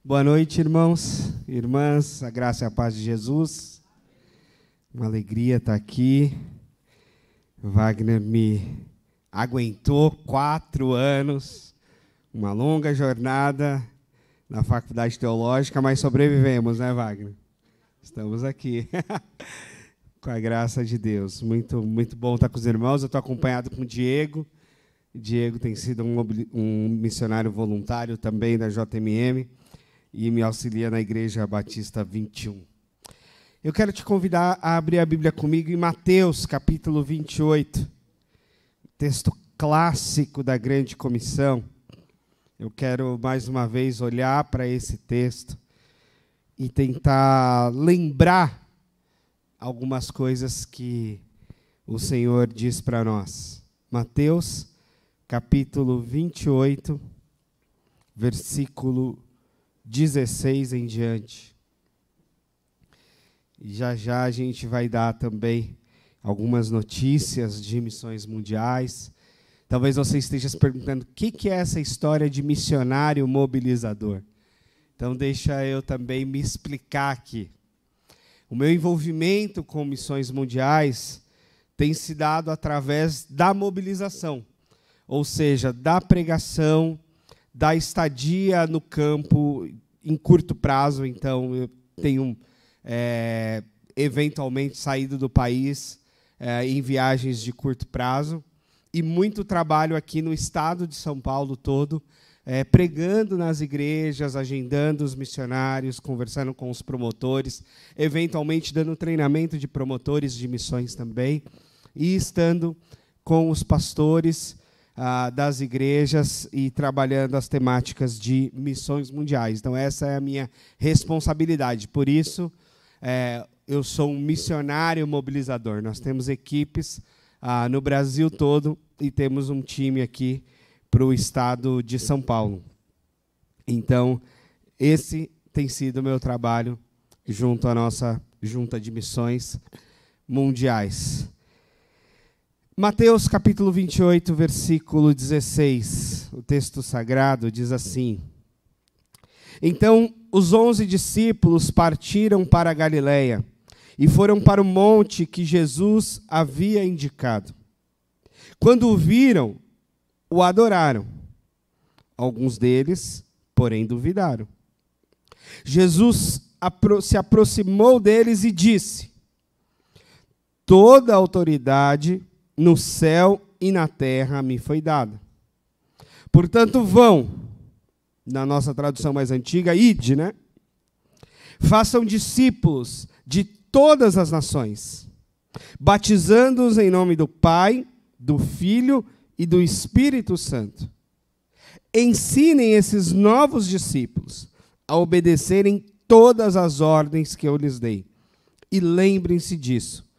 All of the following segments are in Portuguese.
Boa noite, irmãos, irmãs, a graça e a paz de Jesus. Uma alegria estar aqui. Wagner me aguentou 4 anos, uma longa jornada na faculdade teológica, mas sobrevivemos, né, Wagner? Estamos aqui, com a graça de Deus. Muito bom estar com os irmãos. Eu estou acompanhado com o Diego. O Diego tem sido um missionário voluntário também da JMM e me auxilia na Igreja Batista 21. Eu quero te convidar a abrir a Bíblia comigo em Mateus, capítulo 28, texto clássico da Grande Comissão. Eu quero, mais uma vez, olhar para esse texto e tentar lembrar algumas coisas que o Senhor diz para nós. Mateus, capítulo 28, versículo 16 em diante. E já a gente vai dar também algumas notícias de missões mundiais. Talvez você esteja se perguntando o que é essa história de missionário mobilizador. Então deixa eu também me explicar aqui. O meu envolvimento com missões mundiais tem se dado através da mobilização, ou seja, da pregação, da estadia no campo em curto prazo. Então, eu tenho eventualmente saído do país em viagens de curto prazo e muito trabalho aqui no estado de São Paulo todo, pregando nas igrejas, agendando os missionários, conversando com os promotores, eventualmente dando treinamento de promotores de missões também, e estando com os pastores das igrejas e trabalhando as temáticas de missões mundiais. Então, essa é a minha responsabilidade. Por isso, eu sou um missionário mobilizador. Nós temos equipes no Brasil todo e temos um time aqui para o estado de São Paulo. Então, esse tem sido o meu trabalho junto à nossa junta de missões mundiais. Mateus capítulo 28, versículo 16, o texto sagrado diz assim: Então os 11 discípulos partiram para a Galileia e foram para o monte que Jesus havia indicado. Quando o viram, o adoraram. Alguns deles, porém, duvidaram. Jesus se aproximou deles e disse: Toda a autoridade no céu e na terra me foi dada. Portanto, vão, na nossa tradução mais antiga, ide, né? Façam discípulos de todas as nações, batizando-os em nome do Pai, do Filho e do Espírito Santo. Ensinem esses novos discípulos a obedecerem todas as ordens que eu lhes dei. E lembrem-se disso: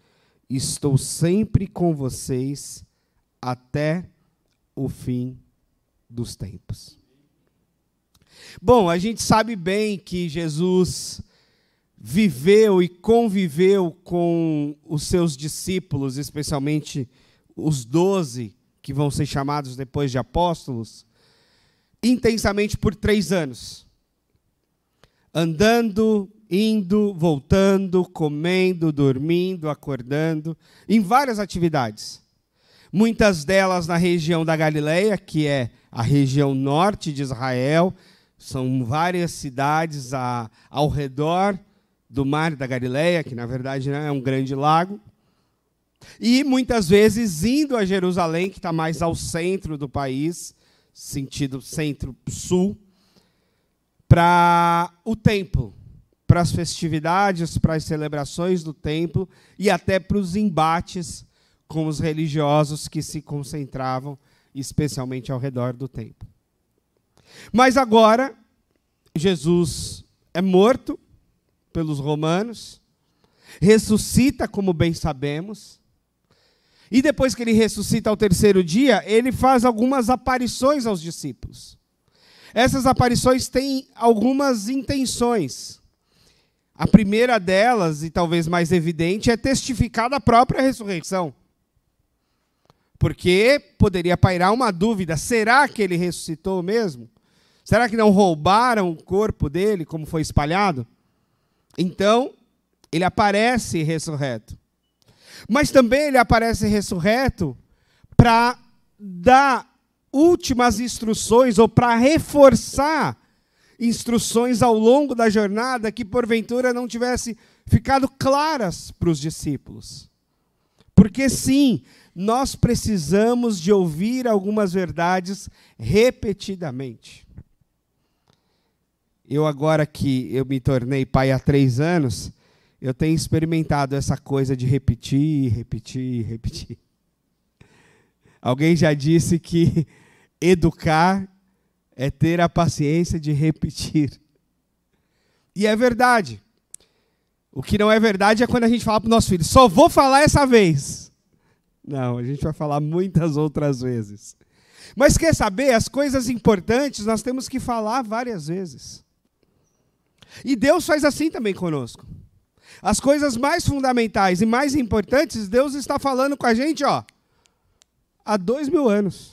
estou sempre com vocês até o fim dos tempos. Bom, a gente sabe bem que Jesus viveu e conviveu com os seus discípulos, especialmente os 12, que vão ser chamados depois de apóstolos, intensamente por 3 anos. Andando, indo, voltando, comendo, dormindo, acordando, em várias atividades. Muitas delas na região da Galileia, que é a região norte de Israel. São várias cidades ao redor do mar da Galileia, que na verdade é um grande lago. E muitas vezes indo a Jerusalém, que está mais ao centro do país, sentido centro-sul, para o templo, para as festividades, para as celebrações do templo e até para os embates com os religiosos que se concentravam especialmente ao redor do templo. Mas agora, Jesus é morto pelos romanos, ressuscita, como bem sabemos, e depois que ele ressuscita ao 3º dia, ele faz algumas aparições aos discípulos. Essas aparições têm algumas intenções. A primeira delas, e talvez mais evidente, é testificar da própria ressurreição. Porque poderia pairar uma dúvida: será que ele ressuscitou mesmo? Será que não roubaram o corpo dele, como foi espalhado? Então, ele aparece ressurreto. Mas também ele aparece ressurreto para dar últimas instruções ou para reforçar instruções ao longo da jornada que porventura não tivesse ficado claras para os discípulos. Porque sim, nós precisamos de ouvir algumas verdades repetidamente. Eu agora que eu me tornei pai há 3 anos, eu tenho experimentado essa coisa de repetir, repetir, repetir. Alguém já disse que educar é ter a paciência de repetir. E é verdade. O que não é verdade é quando a gente fala para o nosso filho, só vou falar essa vez. Não, a gente vai falar muitas outras vezes. Mas quer saber, as coisas importantes nós temos que falar várias vezes. E Deus faz assim também conosco. As coisas mais fundamentais e mais importantes, Deus está falando com a gente, há 2000 anos.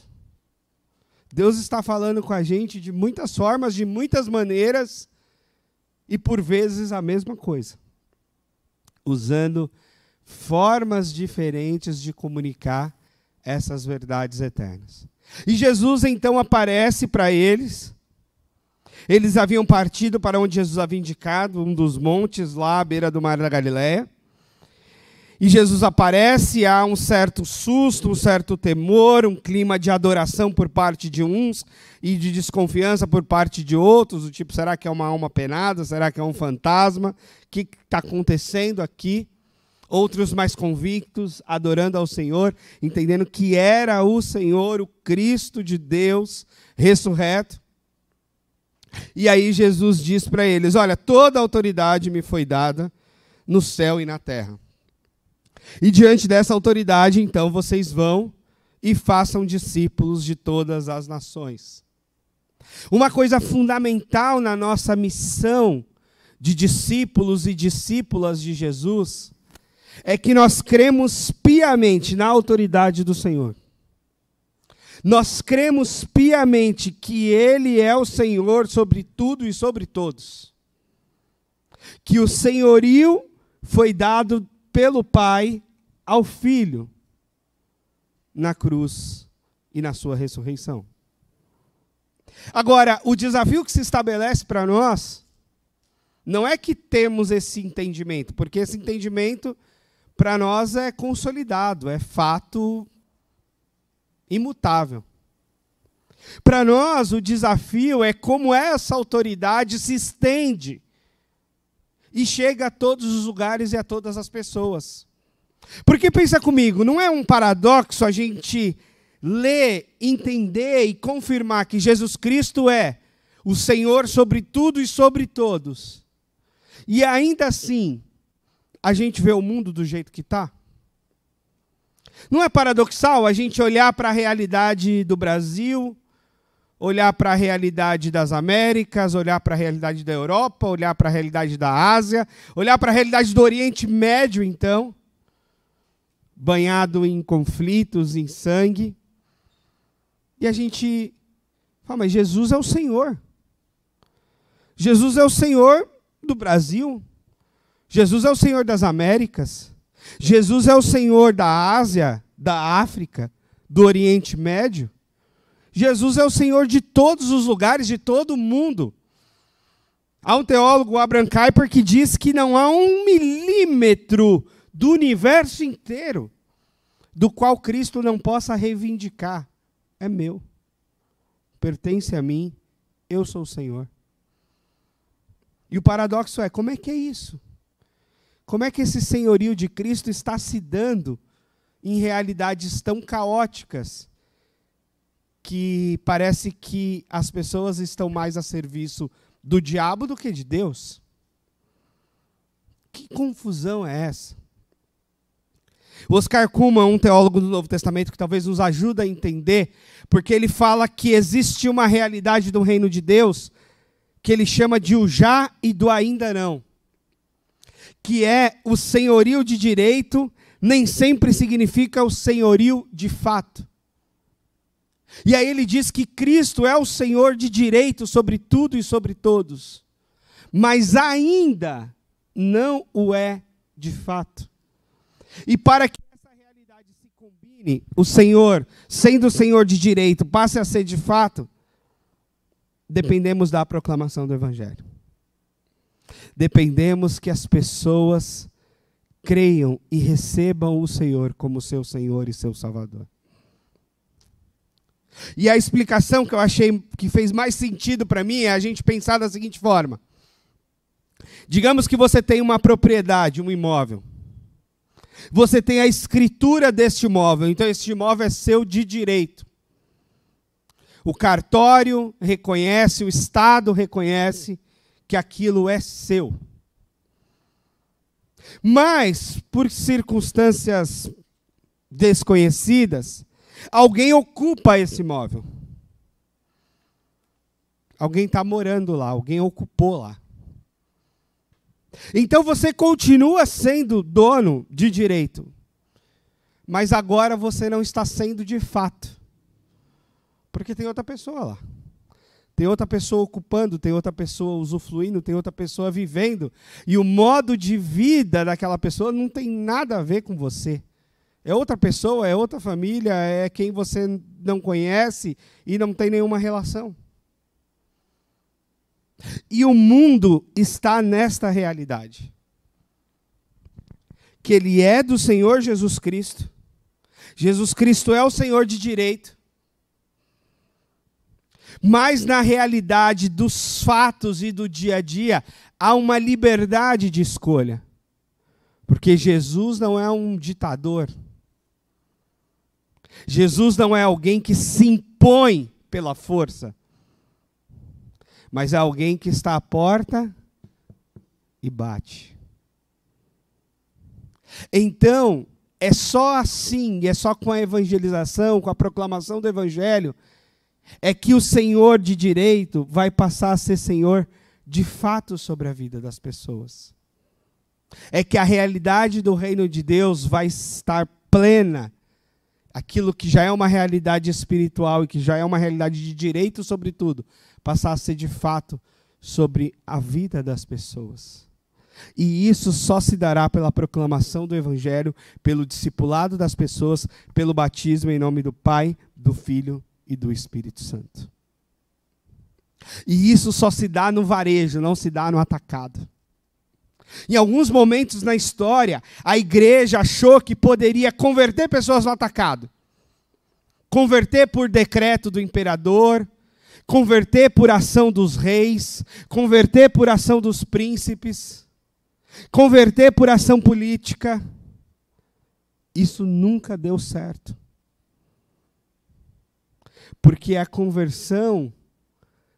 Deus está falando com a gente de muitas formas, de muitas maneiras, e por vezes a mesma coisa. Usando formas diferentes de comunicar essas verdades eternas. E Jesus então aparece para eles. Eles haviam partido para onde Jesus havia indicado, um dos montes lá à beira do mar da Galileia. E Jesus aparece, há um certo susto, um certo temor, um clima de adoração por parte de uns e de desconfiança por parte de outros, do tipo, será que é uma alma penada? Será que é um fantasma? O que está acontecendo aqui? Outros mais convictos, adorando ao Senhor, entendendo que era o Senhor, o Cristo de Deus, ressurreto. E aí Jesus diz para eles, olha, toda a autoridade me foi dada no céu e na terra. E diante dessa autoridade, então, vocês vão e façam discípulos de todas as nações. Uma coisa fundamental na nossa missão de discípulos e discípulas de Jesus é que nós cremos piamente na autoridade do Senhor. Nós cremos piamente que Ele é o Senhor sobre tudo e sobre todos. Que o senhorio foi dado pelo Pai ao Filho na cruz e na sua ressurreição. Agora, o desafio que se estabelece para nós não é que temos esse entendimento, porque esse entendimento para nós é consolidado, é fato imutável. Para nós, o desafio é como essa autoridade se estende e chega a todos os lugares e a todas as pessoas. Porque pensa comigo, não é um paradoxo a gente ler, entender e confirmar que Jesus Cristo é o Senhor sobre tudo e sobre todos. E ainda assim, a gente vê o mundo do jeito que está? Não é paradoxal a gente olhar para a realidade do Brasil, olhar para a realidade das Américas, olhar para a realidade da Europa, olhar para a realidade da Ásia, olhar para a realidade do Oriente Médio, então, banhado em conflitos, em sangue, e a gente fala, mas Jesus é o Senhor. Jesus é o Senhor do Brasil. Jesus é o Senhor das Américas. Jesus é o Senhor da Ásia, da África, do Oriente Médio. Jesus é o Senhor de todos os lugares, de todo o mundo. Há um teólogo, Abraham Kuyper, que diz que não há 1 milímetro do universo inteiro do qual Cristo não possa reivindicar. É meu. Pertence a mim. Eu sou o Senhor. E o paradoxo é, como é que é isso? Como é que esse senhorio de Cristo está se dando em realidades tão caóticas que parece que as pessoas estão mais a serviço do diabo do que de Deus? Que confusão é essa? O Oscar Cullmann, um teólogo do Novo Testamento, que talvez nos ajude a entender, porque ele fala que existe uma realidade do reino de Deus que ele chama de o já e do ainda não. Que é o senhorio de direito, nem sempre significa o senhorio de fato. E aí ele diz que Cristo é o Senhor de direito sobre tudo e sobre todos, mas ainda não o é de fato. E para que essa realidade se combine, o Senhor, sendo o Senhor de direito, passe a ser de fato, dependemos da proclamação do Evangelho. Dependemos que as pessoas creiam e recebam o Senhor como seu Senhor e seu Salvador. E a explicação que eu achei que fez mais sentido para mim é a gente pensar da seguinte forma. Digamos que você tem uma propriedade, um imóvel. Você tem a escritura deste imóvel, então este imóvel é seu de direito. O cartório reconhece, o Estado reconhece que aquilo é seu. Mas, por circunstâncias desconhecidas, alguém ocupa esse imóvel. Alguém está morando lá, alguém ocupou lá. Então você continua sendo dono de direito, mas agora você não está sendo de fato, porque tem outra pessoa lá. Tem outra pessoa ocupando, tem outra pessoa usufruindo, tem outra pessoa vivendo. E o modo de vida daquela pessoa não tem nada a ver com você. É outra pessoa, é outra família, é quem você não conhece e não tem nenhuma relação. E o mundo está nesta realidade. Que ele é do Senhor Jesus Cristo. Jesus Cristo é o Senhor de direito. Mas na realidade dos fatos e do dia a dia, há uma liberdade de escolha. Porque Jesus não é um ditador. Jesus não é alguém que se impõe pela força. Mas é alguém que está à porta e bate. Então, é só assim, é só com a evangelização, com a proclamação do Evangelho, é que o Senhor de direito vai passar a ser Senhor de fato sobre a vida das pessoas. É que a realidade do reino de Deus vai estar plena. Aquilo que já é uma realidade espiritual e que já é uma realidade de direito sobre tudo, passar a ser de fato sobre a vida das pessoas. E isso só se dará pela proclamação do Evangelho, pelo discipulado das pessoas, pelo batismo em nome do Pai, do Filho e do Espírito Santo. E isso só se dá no varejo, não se dá no atacado. Em alguns momentos na história, a igreja achou que poderia converter pessoas no atacado. Converter por decreto do imperador, converter por ação dos reis, converter por ação dos príncipes, converter por ação política. Isso nunca deu certo. Porque a conversão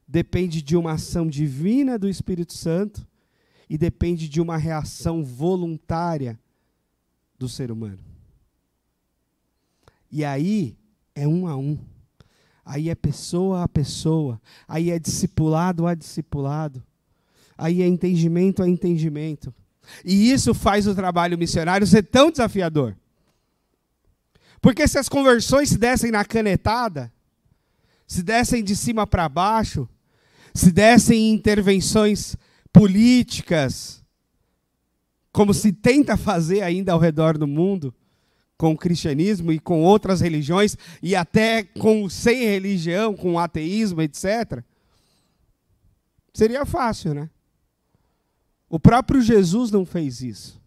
depende de uma ação divina do Espírito Santo e depende de uma reação voluntária do ser humano. E aí é um a um. Aí é pessoa a pessoa. Aí é discipulado a discipulado. Aí é entendimento a entendimento. E isso faz o trabalho missionário ser tão desafiador. Porque se as conversões se dessem na canetada, se dessem de cima para baixo, se dessem intervenções políticas, como se tenta fazer ainda ao redor do mundo, com o cristianismo e com outras religiões, e até sem religião, com o ateísmo, etc., seria fácil, né? O próprio Jesus não fez isso.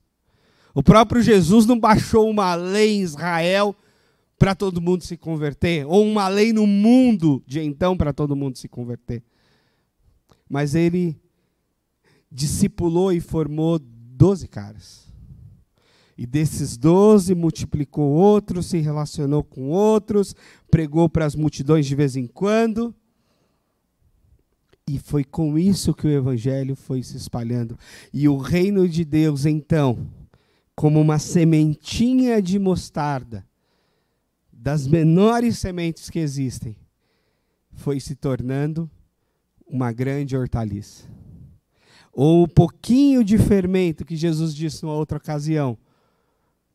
O próprio Jesus não baixou uma lei em Israel para todo mundo se converter, ou uma lei no mundo de então para todo mundo se converter. Mas ele discipulou e formou 12 caras. E desses 12 multiplicou outros, se relacionou com outros, pregou para as multidões de vez em quando. E foi com isso que o Evangelho foi se espalhando. E o reino de Deus, então, como uma sementinha de mostarda, das menores sementes que existem, foi se tornando uma grande hortaliça. Ou um pouquinho de fermento que Jesus disse numa outra ocasião,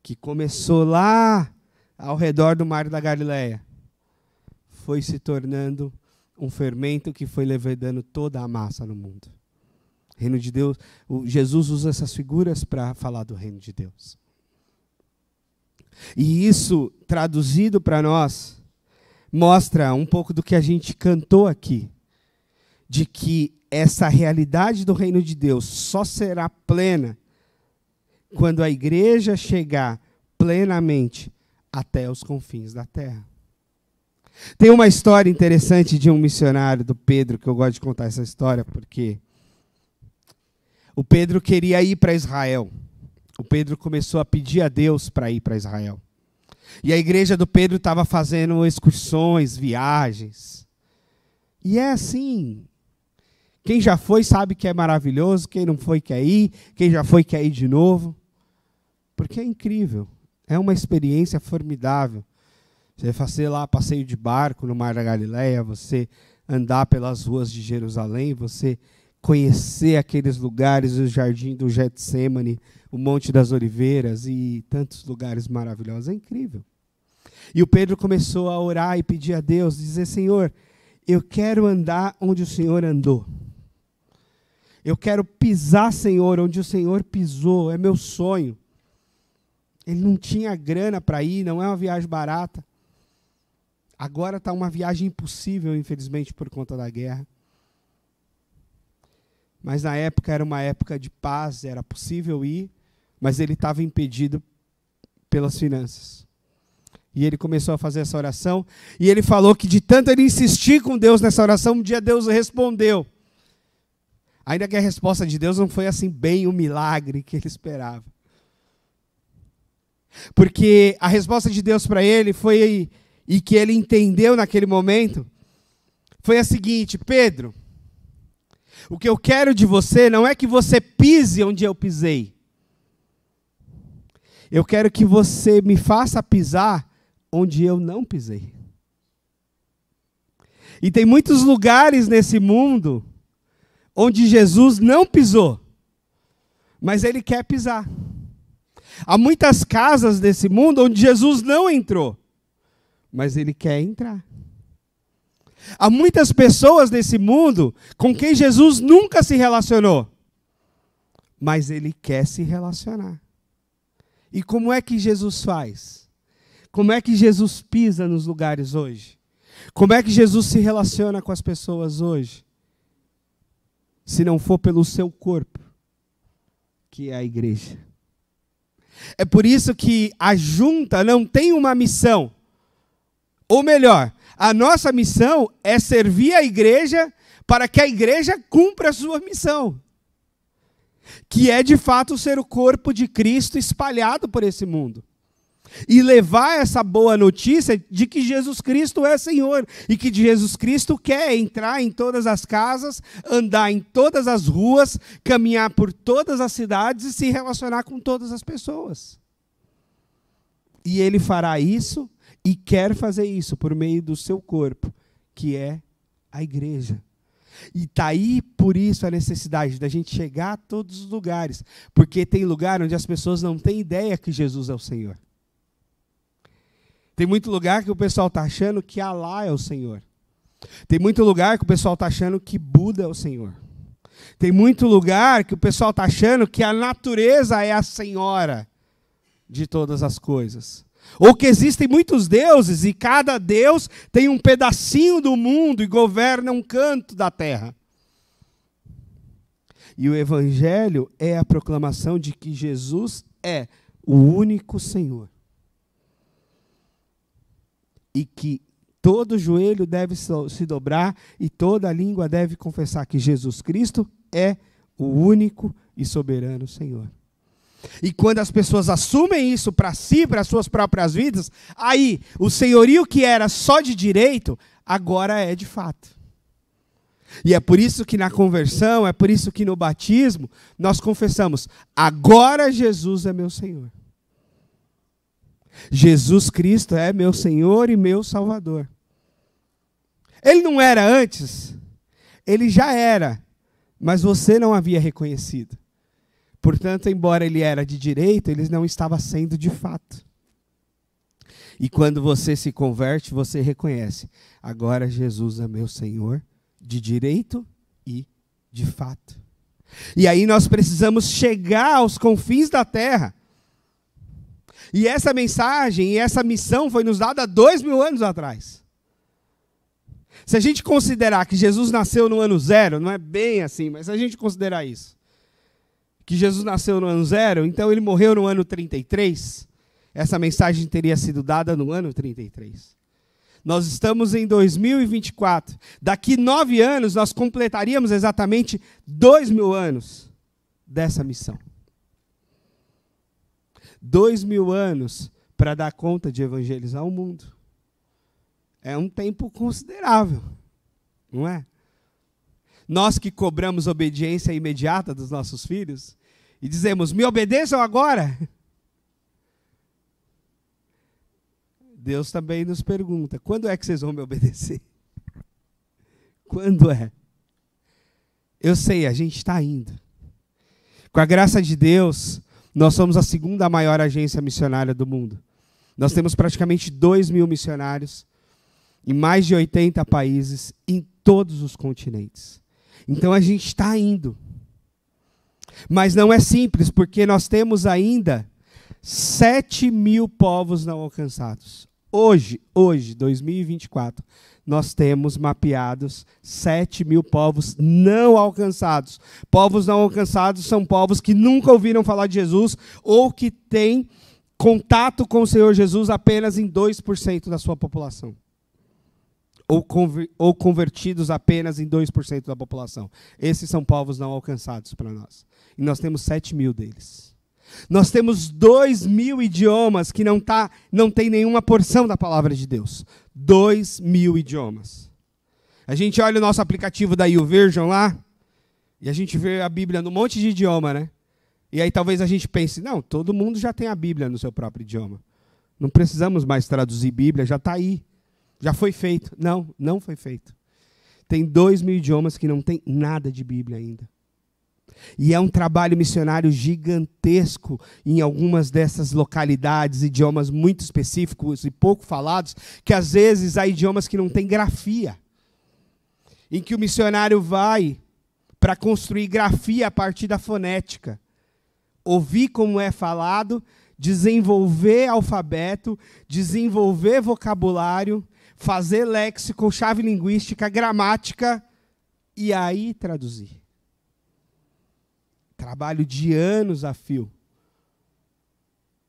que começou lá ao redor do Mar da Galileia, foi se tornando um fermento que foi levedando toda a massa no mundo. O reino de Deus, Jesus usa essas figuras para falar do reino de Deus. E isso, traduzido para nós, mostra um pouco do que a gente cantou aqui, de que essa realidade do reino de Deus só será plena quando a igreja chegar plenamente até os confins da terra. Tem uma história interessante de um missionário, do Pedro, que eu gosto de contar essa história, porque o Pedro queria ir para Israel. O Pedro começou a pedir a Deus para ir para Israel. E a igreja do Pedro estava fazendo excursões, viagens. E é assim. Quem já foi sabe que é maravilhoso, quem não foi quer ir, quem já foi quer ir de novo. Porque é incrível, é uma experiência formidável. Você fazer lá passeio de barco no Mar da Galileia, você andar pelas ruas de Jerusalém, você conhecer aqueles lugares, o Jardim do Getsemane, o Monte das Oliveiras e tantos lugares maravilhosos. É incrível. E o Pedro começou a orar e pedir a Deus, dizer: Senhor, eu quero andar onde o Senhor andou. Eu quero pisar, Senhor, onde o Senhor pisou. É meu sonho. Ele não tinha grana para ir, não é uma viagem barata. Agora está uma viagem impossível, infelizmente, por conta da guerra. Mas na época era uma época de paz, era possível ir, mas ele estava impedido pelas finanças. E ele começou a fazer essa oração, e ele falou que de tanto ele insistir com Deus nessa oração, um dia Deus respondeu. Ainda que a resposta de Deus não foi assim bem o milagre que ele esperava. Porque a resposta de Deus para ele foi, e que ele entendeu naquele momento, foi a seguinte: Pedro, o que eu quero de você não é que você pise onde eu pisei. Eu quero que você me faça pisar onde eu não pisei. E tem muitos lugares nesse mundo onde Jesus não pisou, mas ele quer pisar. Há muitas casas desse mundo onde Jesus não entrou, mas ele quer entrar. Há muitas pessoas nesse mundo com quem Jesus nunca se relacionou, mas ele quer se relacionar. E como é que Jesus faz? Como é que Jesus pisa nos lugares hoje? Como é que Jesus se relaciona com as pessoas hoje? Se não for pelo seu corpo, que é a igreja. É por isso que a junta não tem uma missão. Ou melhor, a nossa missão é servir a igreja para que a igreja cumpra a sua missão. Que é, de fato, ser o corpo de Cristo espalhado por esse mundo. E levar essa boa notícia de que Jesus Cristo é Senhor. E que Jesus Cristo quer entrar em todas as casas, andar em todas as ruas, caminhar por todas as cidades e se relacionar com todas as pessoas. E ele fará isso e quer fazer isso por meio do seu corpo, que é a igreja. E está aí, por isso, a necessidade da gente chegar a todos os lugares. Porque tem lugar onde as pessoas não têm ideia que Jesus é o Senhor. Tem muito lugar que o pessoal está achando que Alá é o Senhor. Tem muito lugar que o pessoal está achando que Buda é o Senhor. Tem muito lugar que o pessoal está achando que a natureza é a senhora de todas as coisas. Ou que existem muitos deuses e cada deus tem um pedacinho do mundo e governa um canto da terra. E o evangelho é a proclamação de que Jesus é o único Senhor. E que todo joelho deve se dobrar e toda língua deve confessar que Jesus Cristo é o único e soberano Senhor. E quando as pessoas assumem isso para si, para as suas próprias vidas, aí o senhorio que era só de direito, agora é de fato. E é por isso que na conversão, é por isso que no batismo, nós confessamos: agora Jesus é meu Senhor. Jesus Cristo é meu Senhor e meu Salvador. Ele não era antes, ele já era, mas você não havia reconhecido. Portanto, embora ele era de direito, ele não estava sendo de fato. E quando você se converte, você reconhece: agora Jesus é meu Senhor, de direito e de fato. E aí nós precisamos chegar aos confins da terra. E essa mensagem e essa missão foi nos dada há 2000 anos atrás. Se a gente considerar que Jesus nasceu no ano 0, não é bem assim, mas se a gente considerar isso, que Jesus nasceu no ano 0, então ele morreu no ano 33, essa mensagem teria sido dada no ano 33. Nós estamos em 2024. Daqui 9 anos, nós completaríamos exatamente 2000 anos dessa missão. 2000 anos para dar conta de evangelizar o mundo. É um tempo considerável, não é? Nós que cobramos obediência imediata dos nossos filhos e dizemos: me obedeçam agora. Deus também nos pergunta: quando é que vocês vão me obedecer? Quando é? Eu sei, a gente está indo. Com a graça de Deus, nós somos a 2ª maior agência missionária do mundo. Nós temos praticamente 2.000 missionários em mais de 80 países, em todos os continentes. Então a gente está indo. Mas não é simples, porque nós temos ainda 7.000 povos não alcançados. Hoje, 2024, nós temos mapeados 7.000 povos não alcançados. Povos não alcançados são povos que nunca ouviram falar de Jesus ou que têm contato com o Senhor Jesus apenas em 2% da sua população. Ou convertidos apenas em 2% da população. Esses são povos não alcançados para nós. E nós temos 7.000 deles. Nós temos 2.000 idiomas que não tem nenhuma porção da palavra de Deus. 2.000 idiomas. A gente olha o nosso aplicativo da YouVersion lá, e a gente vê a Bíblia num monte de idioma, né? E aí talvez a gente pense: não, todo mundo já tem a Bíblia no seu próprio idioma. Não precisamos mais traduzir Bíblia, já está aí. Já foi feito. Não, não foi feito. Tem 2.000 idiomas que não tem nada de Bíblia ainda. E é um trabalho missionário gigantesco em algumas dessas localidades, idiomas muito específicos e pouco falados, que às vezes há idiomas que não têm grafia, em que o missionário vai para construir grafia a partir da fonética, ouvir como é falado, desenvolver alfabeto, desenvolver vocabulário, fazer léxico, chave linguística, gramática, e aí traduzir. Trabalho de anos a fio,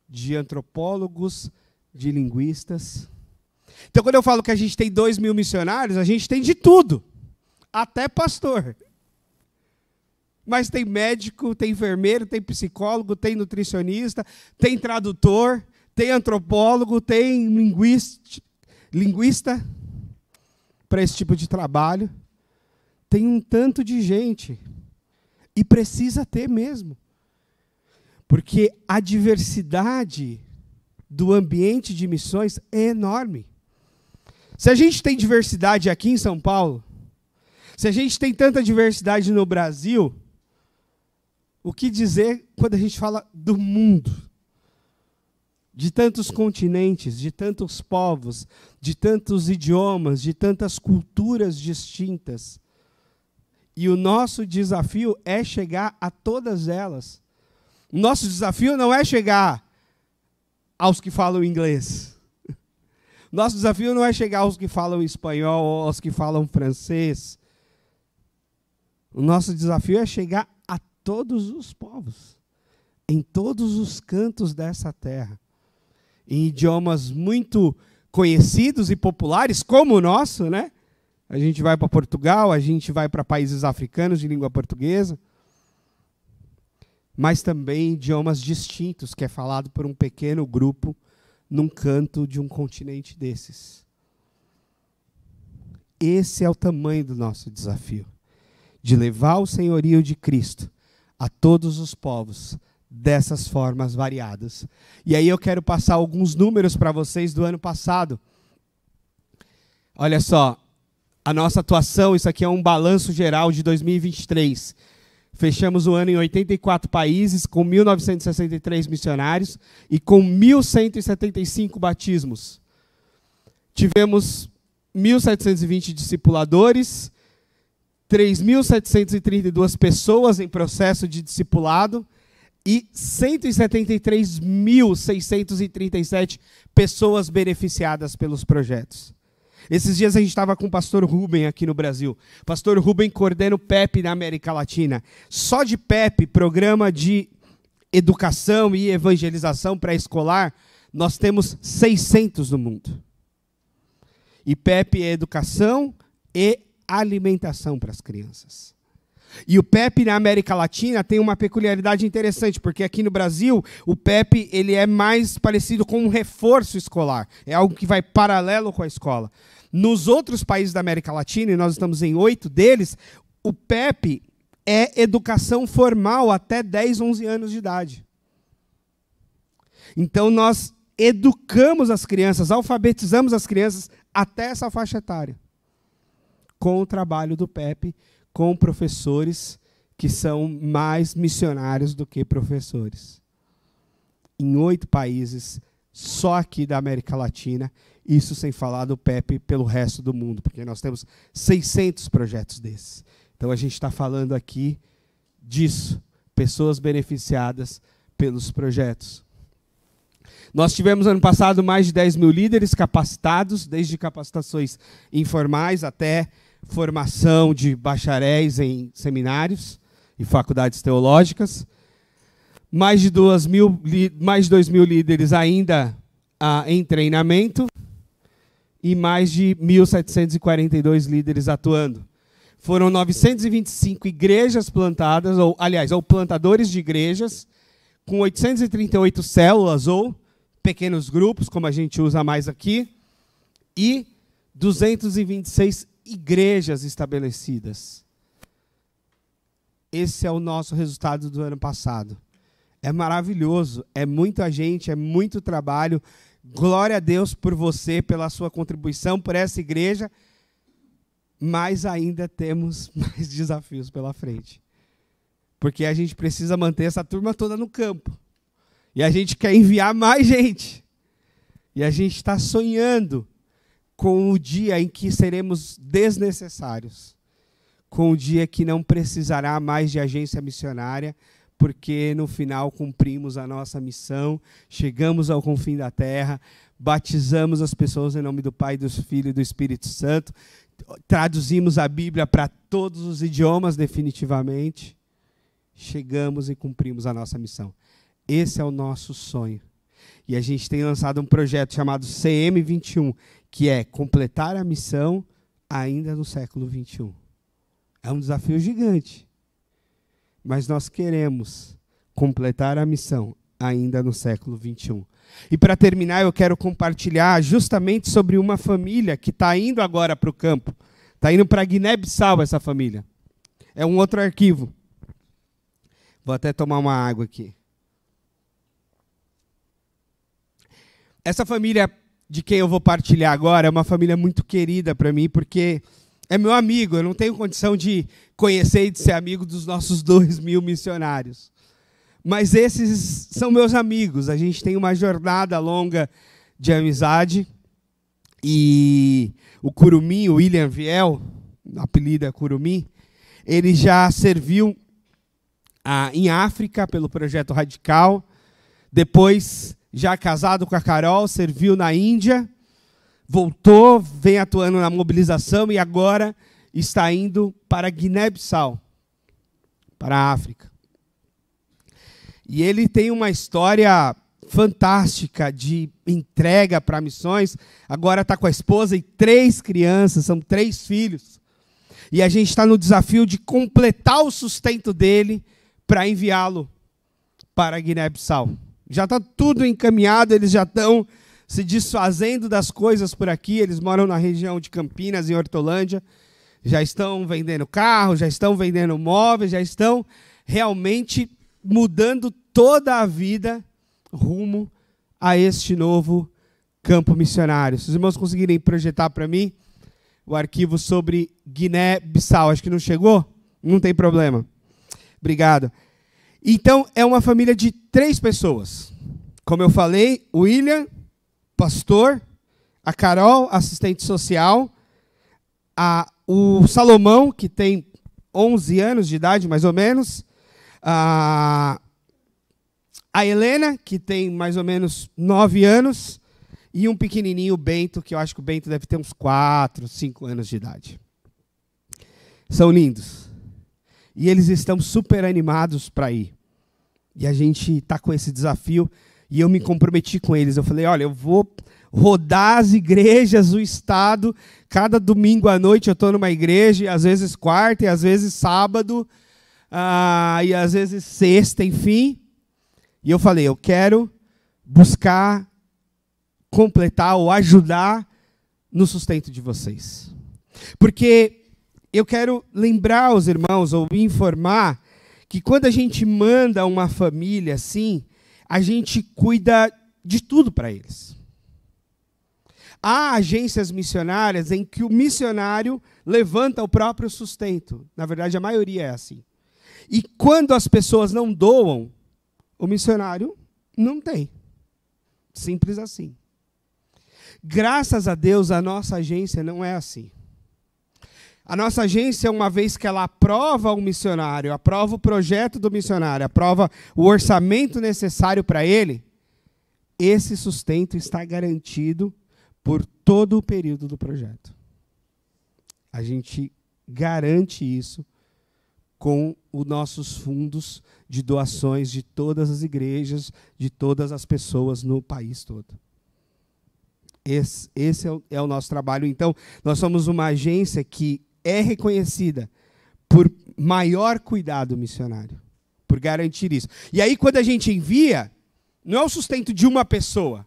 de antropólogos, de linguistas. Então, quando eu falo que a gente tem 2.000 missionários, a gente tem de tudo, até pastor. Mas tem médico, tem enfermeiro, tem psicólogo, tem nutricionista, tem tradutor, tem antropólogo, tem linguista para esse tipo de trabalho. Tem um tanto de gente. E precisa ter mesmo. Porque a diversidade do ambiente de missões é enorme. Se a gente tem diversidade aqui em São Paulo, se a gente tem tanta diversidade no Brasil, o que dizer quando a gente fala do mundo? De tantos continentes, de tantos povos, de tantos idiomas, de tantas culturas distintas. E o nosso desafio é chegar a todas elas. O nosso desafio não é chegar aos que falam inglês. Nosso desafio não é chegar aos que falam espanhol ou aos que falam francês. O nosso desafio é chegar a todos os povos, em todos os cantos dessa terra, em idiomas muito conhecidos e populares, como o nosso, né? A gente vai para Portugal, a gente vai para países africanos de língua portuguesa, mas também idiomas distintos, que é falado por um pequeno grupo num canto de um continente desses. Esse é o tamanho do nosso desafio, de levar o senhorio de Cristo a todos os povos, dessas formas variadas. E aí eu quero passar alguns números para vocês do ano passado. Olha só, a nossa atuação, isso aqui é um balanço geral de 2023. Fechamos o ano em 84 países, com 1.963 missionários e com 1.175 batismos. Tivemos 1.720 discipuladores, 3.732 pessoas em processo de discipulado e 173.637 pessoas beneficiadas pelos projetos. Esses dias a gente estava com o pastor Rubem aqui no Brasil. O pastor Rubem coordena o PEP na América Latina. Só de PEP, Programa de Educação e Evangelização Pré-Escolar, nós temos 600 no mundo. E PEP é educação e alimentação para as crianças. E o PEP na América Latina tem uma peculiaridade interessante, porque aqui no Brasil, o PEP ele é mais parecido com um reforço escolar. É algo que vai paralelo com a escola. Nos outros países da América Latina, e nós estamos em 8 deles, o PEP é educação formal até 10, 11 anos de idade. Então, nós educamos as crianças, alfabetizamos as crianças até essa faixa etária, com o trabalho do PEP, com professores que são mais missionários do que professores. Em 8 países, só aqui da América Latina, isso sem falar do PEP pelo resto do mundo, porque nós temos 600 projetos desses. Então, a gente está falando aqui disso, pessoas beneficiadas pelos projetos. Nós tivemos, ano passado, mais de 10 mil líderes capacitados, desde capacitações informais até formação de bacharéis em seminários e faculdades teológicas. Mais de 2 mil líderes ainda em treinamento e mais de 1.742 líderes atuando. Foram 925 igrejas plantadas, ou plantadores de igrejas, com 838 células ou pequenos grupos, como a gente usa mais aqui, e 226 igrejas estabelecidas. Esse é o nosso resultado do ano passado. É maravilhoso, é muita gente, é muito trabalho. Glória a Deus por você, pela sua contribuição, por essa igreja, mas ainda temos mais desafios pela frente. Porque a gente precisa manter essa turma toda no campo. E a gente quer enviar mais gente. E a gente está sonhando com o dia em que seremos desnecessários. Com o dia que não precisará mais de agência missionária, porque no final cumprimos a nossa missão, chegamos ao confim da terra, batizamos as pessoas em nome do Pai, do Filho e do Espírito Santo, traduzimos a Bíblia para todos os idiomas definitivamente, chegamos e cumprimos a nossa missão. Esse é o nosso sonho. E a gente tem lançado um projeto chamado CM21, que é completar a missão ainda no século XXI. É um desafio gigante. Mas nós queremos completar a missão ainda no século XXI. E para terminar, eu quero compartilhar justamente sobre uma família que está indo agora para o campo. Está indo para Guiné-Bissau essa família. É um outro arquivo. Vou até tomar uma água aqui. Essa família de quem eu vou partilhar agora é uma família muito querida para mim, porque é meu amigo. Eu não tenho condição de conhecer e de ser amigo dos nossos 2.000 missionários. Mas esses são meus amigos. A gente tem uma jornada longa de amizade. E o Curumim, o William Viel, o apelido é Curumim, ele já serviu em África pelo Projeto Radical. Depois, já casado com a Carol, serviu na Índia, voltou, vem atuando na mobilização e agora está indo para Guiné-Bissau, para a África. E ele tem uma história fantástica de entrega para missões. Agora está com a esposa e 3 crianças, são 3 filhos. E a gente está no desafio de completar o sustento dele para enviá-lo para Guiné-Bissau. Já está tudo encaminhado, eles já estão se desfazendo das coisas por aqui. Eles moram na região de Campinas, em Hortolândia. Já estão vendendo carro, já estão vendendo móveis, já estão realmente mudando toda a vida rumo a este novo campo missionário. Se os irmãos conseguirem projetar para mim o arquivo sobre Guiné-Bissau. Acho que não chegou? Não tem problema. Obrigado. Então, é uma família de 3 pessoas. Como eu falei, o William, pastor, a Carol, assistente social, o Salomão, que tem 11 anos de idade, mais ou menos, a Helena, que tem mais ou menos 9 anos, e um pequenininho, o Bento, que eu acho que o Bento deve ter uns 4, 5 anos de idade. São lindos. E eles estão super animados para ir. E a gente está com esse desafio, e eu me comprometi com eles. Eu falei, olha, eu vou rodar as igrejas, o estado, cada domingo à noite eu estou numa igreja, e às vezes quarta, e às vezes sábado, e às vezes sexta, enfim. E eu falei, eu quero buscar completar ou ajudar no sustento de vocês. Porque eu quero lembrar aos irmãos ou informar que quando a gente manda uma família assim, a gente cuida de tudo para eles. Há agências missionárias em que o missionário levanta o próprio sustento. Na verdade, a maioria é assim. E quando as pessoas não doam, o missionário não tem. Simples assim. Graças a Deus, a nossa agência não é assim. A nossa agência, uma vez que ela aprova o missionário, aprova o projeto do missionário, aprova o orçamento necessário para ele, esse sustento está garantido por todo o período do projeto. A gente garante isso com os nossos fundos de doações de todas as igrejas, de todas as pessoas no país todo. Esse é o nosso trabalho. Então, nós somos uma agência que é reconhecida por maior cuidado missionário, por garantir isso. E aí, quando a gente envia, não é o sustento de uma pessoa,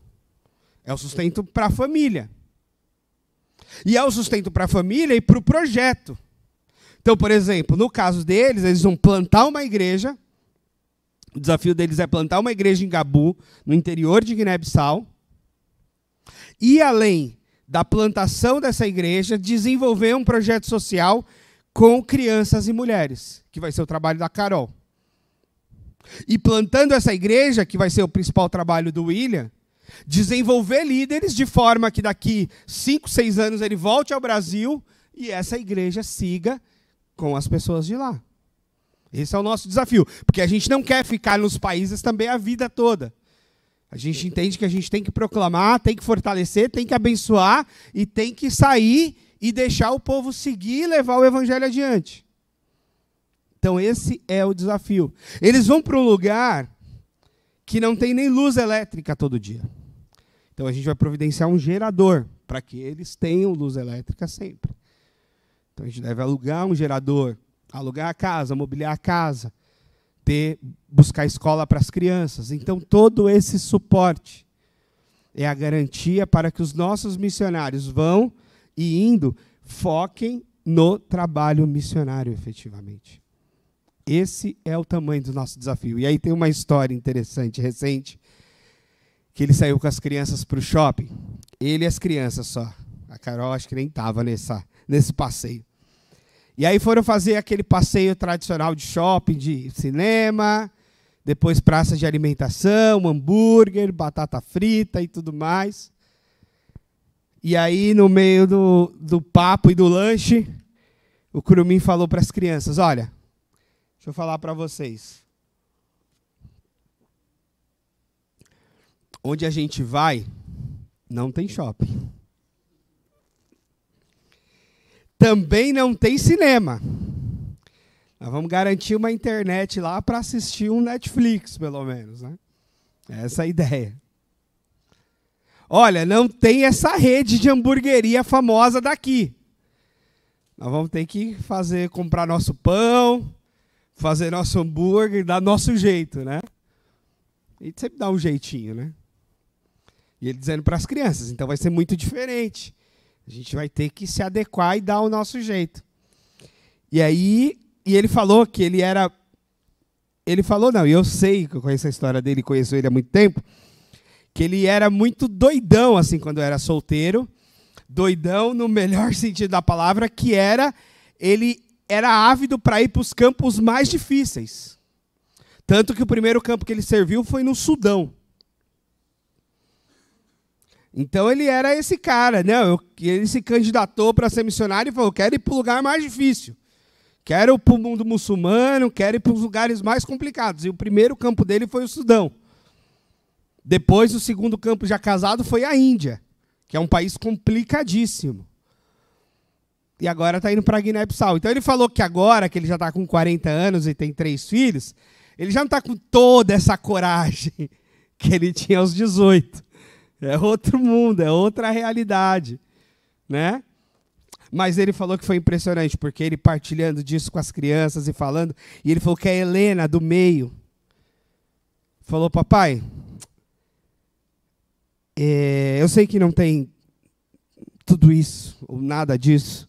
é o sustento para a família. E é o sustento para a família e para o projeto. Então, por exemplo, no caso deles, eles vão plantar uma igreja. O desafio deles é plantar uma igreja em Gabu, no interior de Guiné-Bissau. E, além da plantação dessa igreja, desenvolver um projeto social com crianças e mulheres, que vai ser o trabalho da Carol. E plantando essa igreja, que vai ser o principal trabalho do William, desenvolver líderes de forma que daqui 5, 6 anos ele volte ao Brasil e essa igreja siga com as pessoas de lá. Esse é o nosso desafio, porque a gente não quer ficar nos países também a vida toda. A gente entende que a gente tem que proclamar, tem que fortalecer, tem que abençoar e tem que sair e deixar o povo seguir e levar o evangelho adiante. Então esse é o desafio. Eles vão para um lugar que não tem nem luz elétrica todo dia. Então a gente vai providenciar um gerador para que eles tenham luz elétrica sempre. Então a gente deve alugar um gerador, alugar a casa, mobiliar a casa, buscar escola para as crianças. Então todo esse suporte é a garantia para que os nossos missionários vão e indo, foquem no trabalho missionário efetivamente. Esse é o tamanho do nosso desafio. E aí tem uma história interessante, recente, que ele saiu com as crianças para o shopping. Ele e as crianças só. A Carol acho que nem estava nesse passeio. E aí foram fazer aquele passeio tradicional de shopping, de cinema, depois praça de alimentação, hambúrguer, batata frita e tudo mais. E aí, no meio do papo e do lanche, o Curumim falou para as crianças, olha, deixa eu falar para vocês. Onde a gente vai, não tem shopping. Também não tem cinema. Nós vamos garantir uma internet lá para assistir um Netflix, pelo menos, né? Essa é a ideia. Olha, não tem essa rede de hamburgueria famosa daqui. Nós vamos ter que comprar nosso pão, fazer nosso hambúrguer, dar nosso jeito, né? E sempre dá um jeitinho, né? E ele dizendo para as crianças, então vai ser muito diferente. A gente vai ter que se adequar e dar o nosso jeito. E aí, ele falou que ele era... Ele falou, não, e eu sei, que eu conheço a história dele, conheço ele há muito tempo, que ele era muito doidão, assim, quando era solteiro. Doidão no melhor sentido da palavra, que era... Ele era ávido para ir para os campos mais difíceis. Tanto que o primeiro campo que ele serviu foi no Sudão. Então ele era esse cara, não, ele se candidatou para ser missionário e falou, eu quero ir para o lugar mais difícil. Quero ir para o mundo muçulmano, quero ir para os lugares mais complicados. E o primeiro campo dele foi o Sudão. Depois, o segundo campo já casado foi a Índia, que é um país complicadíssimo. E agora está indo para a Guiné-Bissau. Então ele falou que agora, que ele já está com 40 anos e tem 3 filhos, ele já não está com toda essa coragem que ele tinha aos 18. É outro mundo, é outra realidade, né? Mas ele falou que foi impressionante, porque ele partilhando disso com as crianças e falando, e ele falou que a Helena, do meio, falou, papai, eu sei que não tem tudo isso, ou nada disso,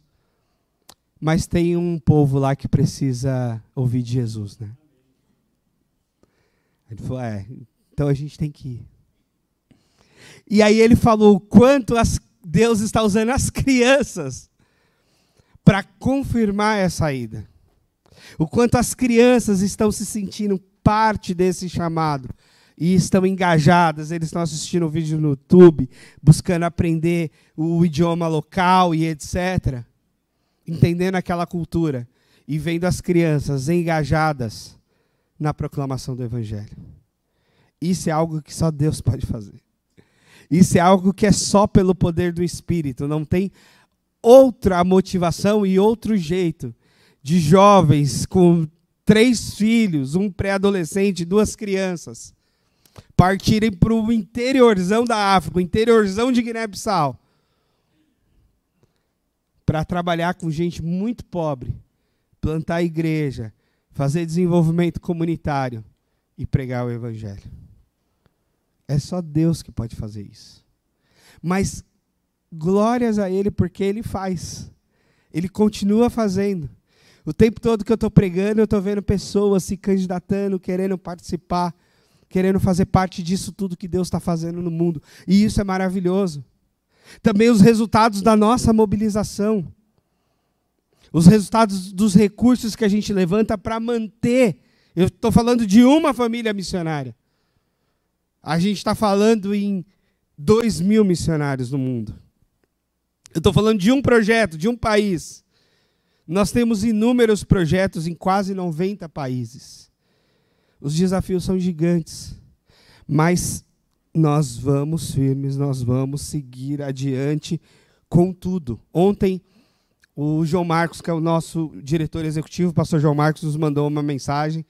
mas tem um povo lá que precisa ouvir de Jesus, né? Ele falou, então a gente tem que ir. E aí ele falou o quanto Deus está usando as crianças para confirmar essa ida. O quanto as crianças estão se sentindo parte desse chamado e estão engajadas, eles estão assistindo o vídeo no YouTube, buscando aprender o idioma local e etc. Entendendo aquela cultura e vendo as crianças engajadas na proclamação do Evangelho. Isso é algo que só Deus pode fazer. Isso é algo que é só pelo poder do Espírito. Não tem outra motivação e outro jeito de jovens com 3 filhos, um pré-adolescente, 2 crianças, partirem para o interiorzão da África, o interiorzão de Guiné-Bissau, para trabalhar com gente muito pobre, plantar igreja, fazer desenvolvimento comunitário e pregar o Evangelho. É só Deus que pode fazer isso. Mas glórias a Ele, porque Ele faz. Ele continua fazendo. O tempo todo que eu estou pregando, eu estou vendo pessoas se candidatando, querendo participar, querendo fazer parte disso tudo que Deus está fazendo no mundo. E isso é maravilhoso. Também os resultados da nossa mobilização. Os resultados dos recursos que a gente levanta para manter. Eu estou falando de uma família missionária. A gente está falando em 2.000 missionários no mundo. Eu estou falando de um projeto, de um país. Nós temos inúmeros projetos em quase 90 países. Os desafios são gigantes. Mas nós vamos firmes, nós vamos seguir adiante com tudo. Ontem, o João Marcos, que é o nosso diretor executivo, o pastor João Marcos, nos mandou uma mensagem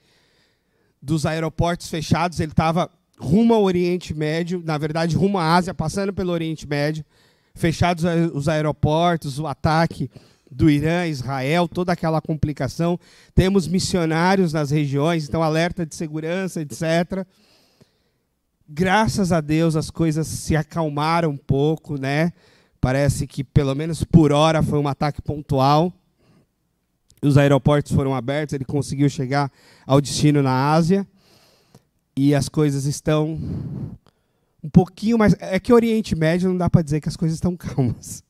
dos aeroportos fechados. Ele estava rumo ao Oriente Médio, na verdade, rumo à Ásia, passando pelo Oriente Médio, fechados os aeroportos, o ataque do Irã, Israel, toda aquela complicação. Temos missionários nas regiões, então alerta de segurança, etc. Graças a Deus as coisas se acalmaram um pouco, né? Parece que, pelo menos por hora, foi um ataque pontual. Os aeroportos foram abertos, ele conseguiu chegar ao destino na Ásia. E as coisas estão um pouquinho mais... É que o Oriente Médio não dá para dizer que as coisas estão calmas.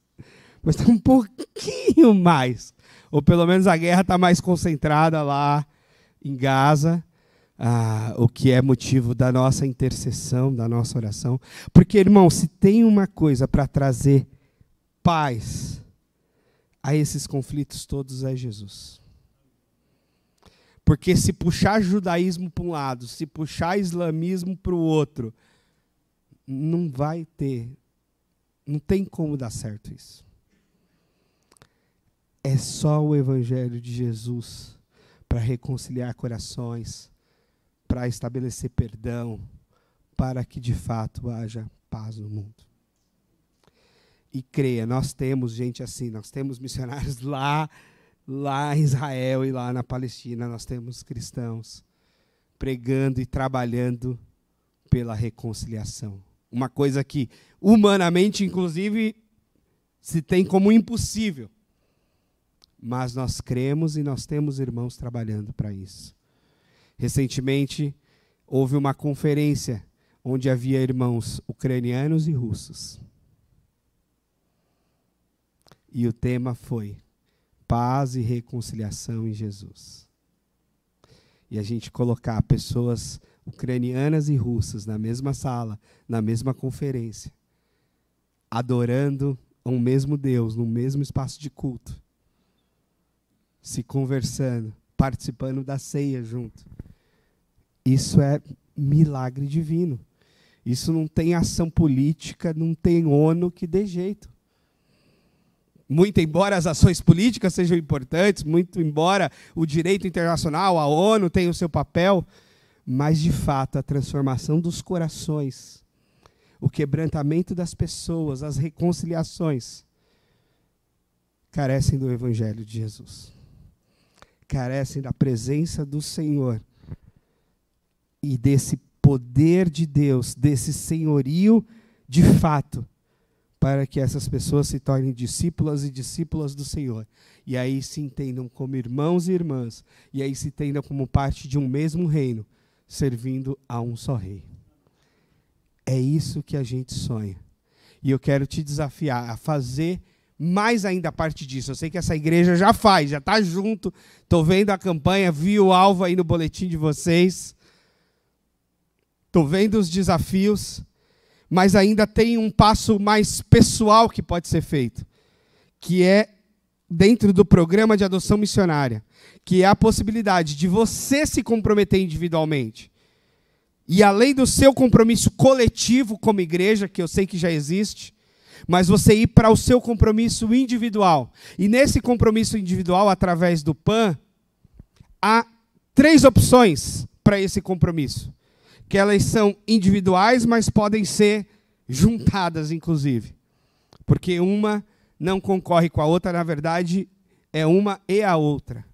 Mas está um pouquinho mais. Ou pelo menos a guerra está mais concentrada lá em Gaza. O que é motivo da nossa intercessão, da nossa oração. Porque, irmão, se tem uma coisa para trazer paz a esses conflitos todos, é Jesus. Porque se puxar judaísmo para um lado, se puxar islamismo para o outro, não vai ter, não tem como dar certo isso. É só o Evangelho de Jesus para reconciliar corações, para estabelecer perdão, para que de fato haja paz no mundo. E creia, nós temos gente assim, nós temos missionários lá em Israel e lá na Palestina, nós temos cristãos pregando e trabalhando pela reconciliação. Uma coisa que, humanamente, inclusive, se tem como impossível. Mas nós cremos e nós temos irmãos trabalhando para isso. Recentemente, houve uma conferência onde havia irmãos ucranianos e russos. E o tema foi paz e reconciliação em Jesus. E a gente colocar pessoas ucranianas e russas na mesma sala, na mesma conferência, adorando um mesmo Deus, no mesmo espaço de culto, se conversando, participando da ceia junto. Isso é milagre divino. Isso não tem ação política, não tem ONU que dê jeito. Muito embora as ações políticas sejam importantes, muito embora o direito internacional, a ONU tenha o seu papel, mas, de fato, a transformação dos corações, o quebrantamento das pessoas, as reconciliações, carecem do Evangelho de Jesus. Carecem da presença do Senhor e desse poder de Deus, desse senhorio de fato, para que essas pessoas se tornem discípulas e discípulas do Senhor. E aí se entendam como irmãos e irmãs, e aí se entendam como parte de um mesmo reino, servindo a um só rei. É isso que a gente sonha. E eu quero te desafiar a fazer mais ainda parte disso. Eu sei que essa igreja já faz, já está junto. Estou vendo a campanha, vi o alvo aí no boletim de vocês. Estou vendo os desafios, mas ainda tem um passo mais pessoal que pode ser feito, que é dentro do programa de adoção missionária, que é a possibilidade de você se comprometer individualmente. E além do seu compromisso coletivo como igreja, que eu sei que já existe, mas você ir para o seu compromisso individual. E nesse compromisso individual, através do PAN, há 3 opções para esse compromisso. Que elas são individuais, mas podem ser juntadas, inclusive. Porque uma não concorre com a outra, na verdade, é uma e a outra.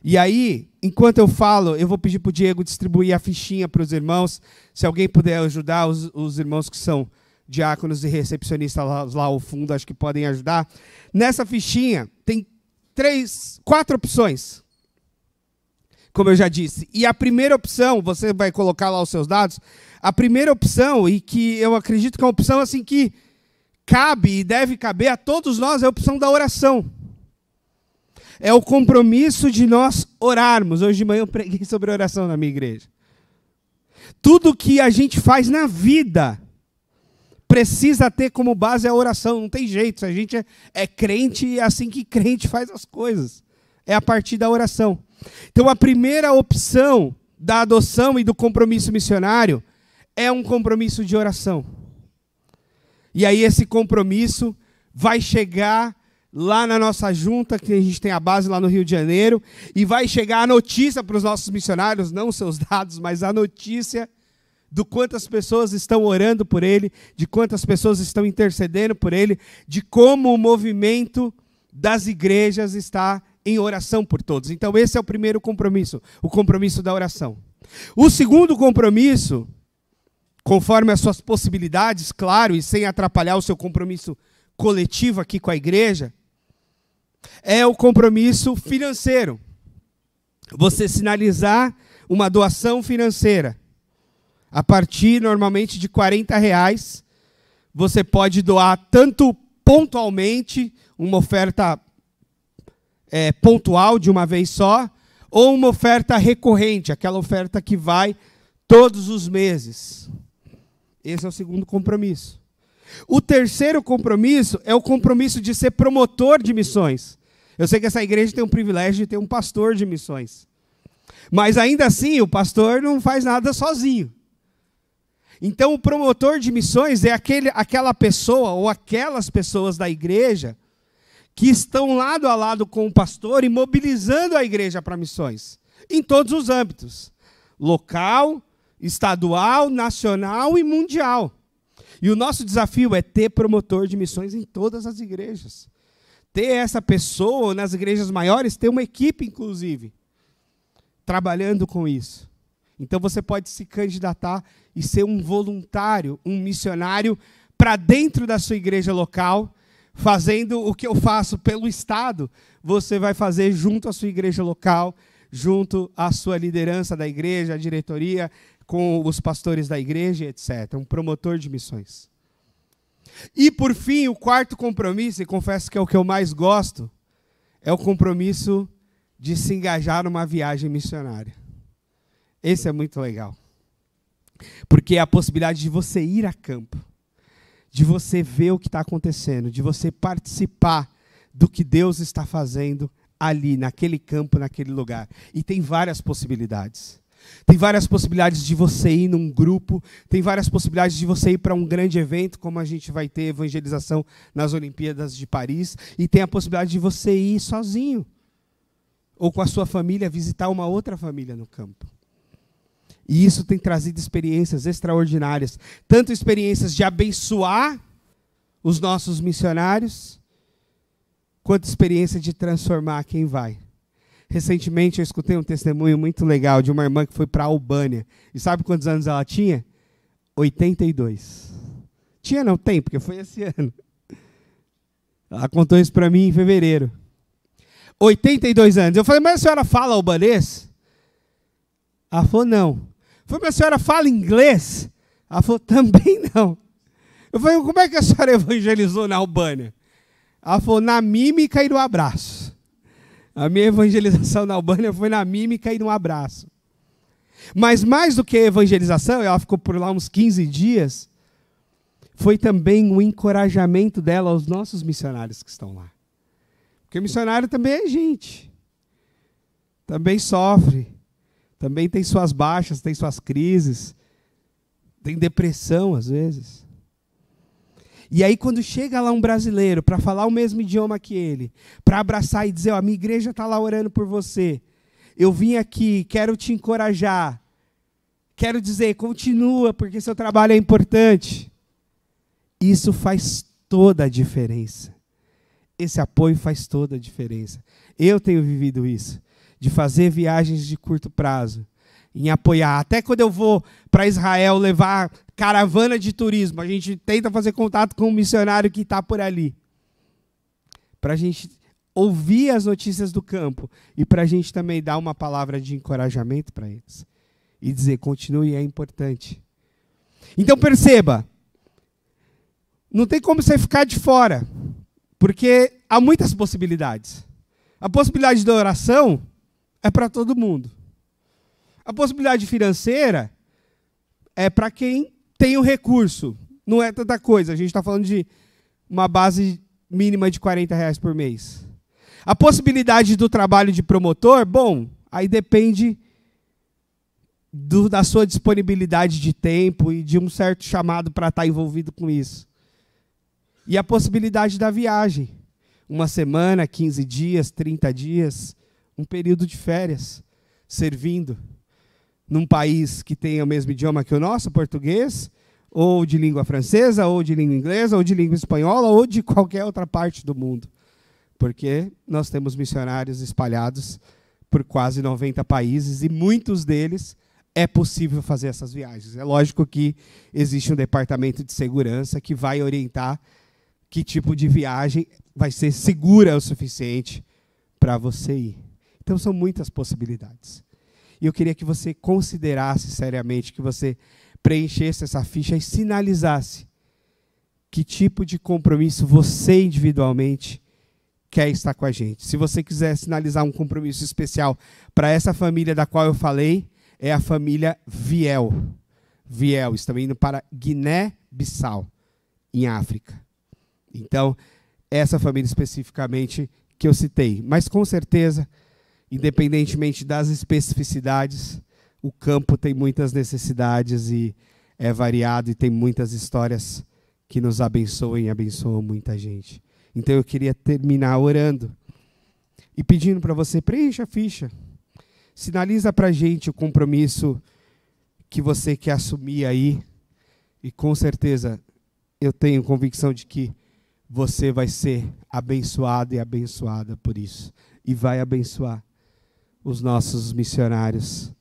E aí, enquanto eu falo, eu vou pedir para o Diego distribuir a fichinha para os irmãos. Se alguém puder ajudar, os irmãos que são diáconos e recepcionistas lá ao fundo, acho que podem ajudar. Nessa fichinha tem 4 opções, como eu já disse. E a primeira opção, você vai colocar lá os seus dados, a primeira opção, e que eu acredito que é uma opção assim que cabe e deve caber a todos nós, é a opção da oração. É o compromisso de nós orarmos. Hoje de manhã eu preguei sobre oração na minha igreja. Tudo que a gente faz na vida precisa ter como base a oração. Não tem jeito. Se a gente é crente, é assim que crente faz as coisas. É a partir da oração. Então, a primeira opção da adoção e do compromisso missionário é um compromisso de oração. E aí esse compromisso vai chegar lá na nossa junta, que a gente tem a base lá no Rio de Janeiro, e vai chegar a notícia para os nossos missionários, não os seus dados, mas a notícia de quantas pessoas estão orando por ele, de quantas pessoas estão intercedendo por ele, de como o movimento das igrejas está em oração por todos. Então esse é o primeiro compromisso, o compromisso da oração. O segundo compromisso, conforme as suas possibilidades, claro, e sem atrapalhar o seu compromisso coletivo aqui com a igreja, é o compromisso financeiro. Você sinalizar uma doação financeira. A partir, normalmente, de R$40, você pode doar tanto pontualmente, uma oferta pontual de uma vez só, ou uma oferta recorrente, aquela oferta que vai todos os meses. Esse é o segundo compromisso. O terceiro compromisso é o compromisso de ser promotor de missões. Eu sei que essa igreja tem um privilégio de ter um pastor de missões. Mas ainda assim, o pastor não faz nada sozinho. Então, o promotor de missões é aquela pessoa ou aquelas pessoas da igreja que estão lado a lado com o pastor e mobilizando a igreja para missões. Em todos os âmbitos. Local, estadual, nacional e mundial. E o nosso desafio é ter promotor de missões em todas as igrejas. Ter essa pessoa, nas igrejas maiores, ter uma equipe, inclusive, trabalhando com isso. Então você pode se candidatar e ser um voluntário, um missionário, para dentro da sua igreja local, fazendo o que eu faço pelo Estado, você vai fazer junto à sua igreja local, junto à sua liderança da igreja, a diretoria, com os pastores da igreja, etc. Um promotor de missões. E, por fim, o quarto compromisso, e confesso que é o que eu mais gosto, é o compromisso de se engajar numa viagem missionária. Esse é muito legal. Porque é a possibilidade de você ir a campo, de você ver o que está acontecendo, de você participar do que Deus está fazendo ali, naquele campo, naquele lugar. E tem várias possibilidades. Tem várias possibilidades de você ir num grupo, tem várias possibilidades de você ir para um grande evento, como a gente vai ter evangelização nas Olimpíadas de Paris, e tem a possibilidade de você ir sozinho, ou com a sua família, visitar uma outra família no campo. E isso tem trazido experiências extraordinárias, tanto experiências de abençoar os nossos missionários, quanto experiência de transformar quem vai. Recentemente eu escutei um testemunho muito legal de uma irmã que foi para a Albânia. E sabe quantos anos ela tinha? 82. Tinha não, tem, porque foi esse ano. Ela contou isso para mim em fevereiro. 82 anos. Eu falei, mas a senhora fala albanês? Ela falou, não. Eu falei, mas a senhora fala inglês? Ela falou, também não. Eu falei, como é que a senhora evangelizou na Albânia? Ela falou, na mímica e no abraço. A minha evangelização na Albânia foi na mímica e no abraço. Mas mais do que a evangelização, ela ficou por lá uns 15 dias, foi também o encorajamento dela aos nossos missionários que estão lá. Porque missionário também é gente. Também sofre. Também tem suas baixas, tem suas crises. Tem depressão às vezes. E aí quando chega lá um brasileiro para falar o mesmo idioma que ele, para abraçar e dizer, ó, a minha igreja está lá orando por você, eu vim aqui, quero te encorajar, quero dizer, continua, porque seu trabalho é importante. Isso faz toda a diferença. Esse apoio faz toda a diferença. Eu tenho vivido isso, de fazer viagens de curto prazo, em apoiar. Até quando eu vou para Israel levar caravana de turismo, a gente tenta fazer contato com um missionário que está por ali, para a gente ouvir as notícias do campo e para a gente também dar uma palavra de encorajamento para eles e dizer, continue, é importante. Então perceba, não tem como você ficar de fora, porque há muitas possibilidades. A possibilidade da oração é para todo mundo. A possibilidade financeira é para quem tem o recurso. Não é tanta coisa. A gente está falando de uma base mínima de R$40 por mês. A possibilidade do trabalho de promotor, bom, aí depende da sua disponibilidade de tempo e de um certo chamado para estar envolvido com isso. E a possibilidade da viagem. Uma semana, 15 dias, 30 dias, um período de férias, servindo num país que tem o mesmo idioma que o nosso, português, ou de língua francesa, ou de língua inglesa, ou de língua espanhola, ou de qualquer outra parte do mundo. Porque nós temos missionários espalhados por quase 90 países, e muitos deles é possível fazer essas viagens. É lógico que existe um departamento de segurança que vai orientar que tipo de viagem vai ser segura o suficiente para você ir. Então, são muitas possibilidades. E eu queria que você considerasse seriamente, que você preenchesse essa ficha e sinalizasse que tipo de compromisso você individualmente quer estar com a gente. Se você quiser sinalizar um compromisso especial para essa família da qual eu falei, é a família Viel. Viel, estamos indo para Guiné-Bissau, em África. Então, essa família especificamente que eu citei. Mas, com certeza, independentemente das especificidades, o campo tem muitas necessidades e é variado e tem muitas histórias que nos abençoam e abençoam muita gente. Então eu queria terminar orando e pedindo para você, preencha a ficha. Sinaliza para a gente o compromisso que você quer assumir aí. E com certeza eu tenho convicção de que você vai ser abençoado e abençoada por isso. E vai abençoar os nossos missionários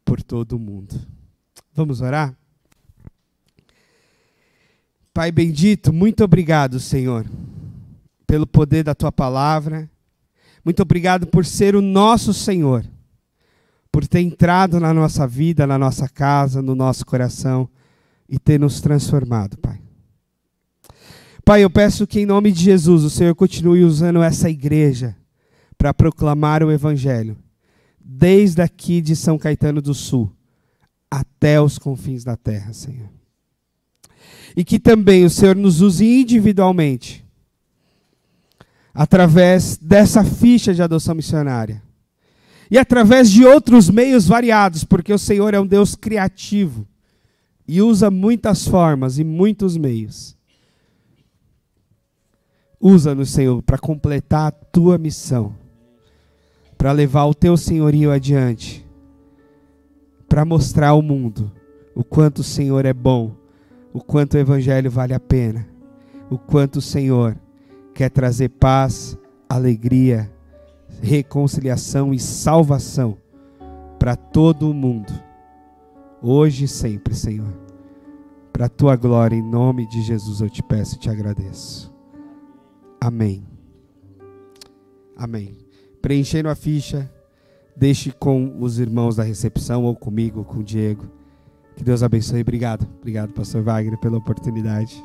por todo o mundo. Vamos orar? Pai bendito, muito obrigado, Senhor, pelo poder da Tua palavra. Muito obrigado por ser o nosso Senhor, por ter entrado na nossa vida, na nossa casa, no nosso coração e ter nos transformado, Pai. Pai, eu peço que em nome de Jesus o Senhor continue usando essa igreja para proclamar o Evangelho, desde aqui de São Caetano do Sul até os confins da terra, Senhor. E que também o Senhor nos use individualmente, através dessa ficha de adoção missionária. E através de outros meios variados, porque o Senhor é um Deus criativo e usa muitas formas e muitos meios. Usa-nos, Senhor, para completar a tua missão, para levar o teu senhorio adiante, para mostrar ao mundo o quanto o Senhor é bom, o quanto o Evangelho vale a pena, o quanto o Senhor quer trazer paz, alegria, reconciliação e salvação para todo o mundo, hoje e sempre, Senhor. Para a tua glória, em nome de Jesus eu te peço e te agradeço. Amém. Amém. Preenchendo a ficha, deixe com os irmãos da recepção, ou comigo, ou com o Diego. Que Deus abençoe. Obrigado. Obrigado, pastor Wagner, pela oportunidade.